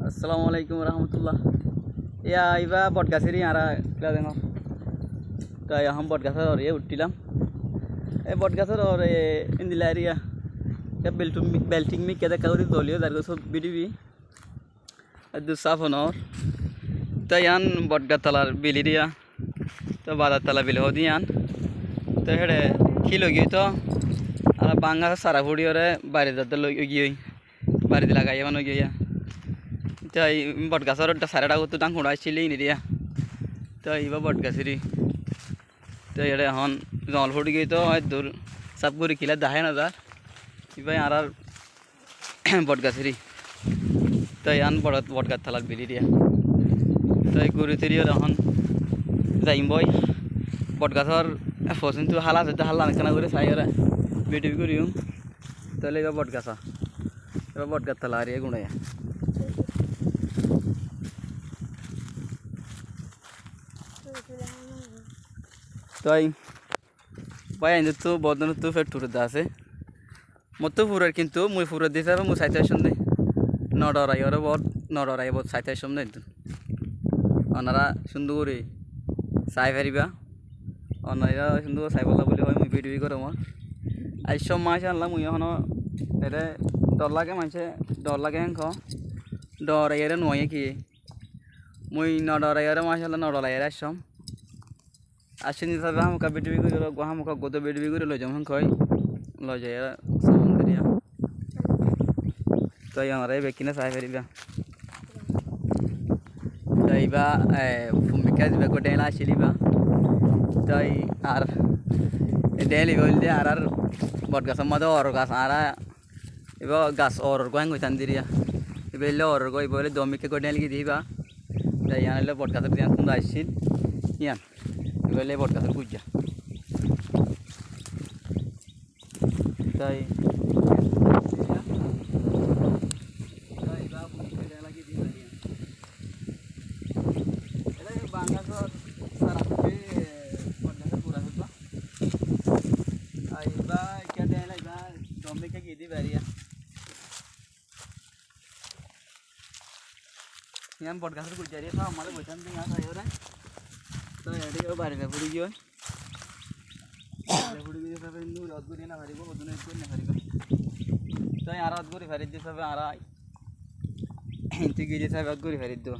আসসালামু আলাইকুম রহমতুল্লাহ। ইয়া ইবা বটগাছেরই আরা কিলা দেন তাই এখন বটগাছের ওর উঠছিলাম। এই বটগাছের ওর ইন্দিলা এরিয়া বেল্টিং মি কেদে কাউরি দলীয় যার সব বিডিবি দুসাফনর তাই আন বটগাছ তালার বিলিরিয়া তো বাজার তালা বিল হদি আন তো হেড়ে খিল গিয়ে তো আর বাঙ্গা সারা ফুড়ি ওরে বাড়ি যাতে গিয়ে বাড়িতে লাগাই এমন গিয়া তাই বটগাছের সারাটা তো ডাং হুড়াইছিলি নিদিয়া তো এইবার বটগাছেরই তো এটা এখন জল ফুটি গিয়ে তো দূর সব করে খিলা দাহে না যার এবার আর বটগাছেরই তাই আন বটগাছ থালার বিলি দিয়া তাই গরু তেরি এখন যাইম বই বটগাছর পছন্দ হালা আছে হাল্লা নিখানা করে চাই ওরা বিটিভি করিও তাহলে এবার বটগাছা এবার বটগাছ থালা আর গুণাইয়া তাই ভাই আইন তো বদন তো ফের টুরে দা আছে মত ফুরের কিন্তু মুই ফুরের দিতে হবে মুই সাইতে সন্ধ্যে নডরাই ওরা বড় নডরাই বহুত সাইতে সন্ধ্যে ওনারা সুন্দর করে চাই ফারিবা ওনারা সুন্দর চাই বলা বলে হয় মুই ভিডিও করে আমার আজ সব মাছ আনলাম মুই এখন এটা ডর লাগে মানছে ডর লাগে হেঁক ডরাই এর নয় কি মুই নডরাই এর মাছ আনলাম নডরাই এর আসম আসেন হিসাবে হামকা বিডিবি করে হামকা গত বিডিবি করে লই যাম হেঁক লই যায় সমুদ্রিয়া তাই আমার এই বেকিনে চাই ফারিবা তাই বা ভূমিকা দিবা গোটে আসিলিবা তাই আর ডেলি বলতে আর বটগাছের মধ্যে অর গাছ আর এবার গাছ অর গাং হইতান দিরিয়া এবার অর গই বলে দমিকে গোটে লিখে দিবা তাই আনলে বটগাছের দিন তোমরা আসছিল ইয়ান এবার বটগাছের পূজা তাই বাংলাদেশ সারা iba क्या देना iba डोमे के गिदी बैरिया यहाँ बटगासर कुछ जारी था हमारे बचन भी यहाँ था यार तो यार ये बारे में पूरी जो है पूरी जो सब इंदु रातगुरी ना भरी को बदुने को ना भरी को तो यार रातगुरी भरी जो सब आ रहा है इंतज़ार गिरी सब रातगुरी भरी दो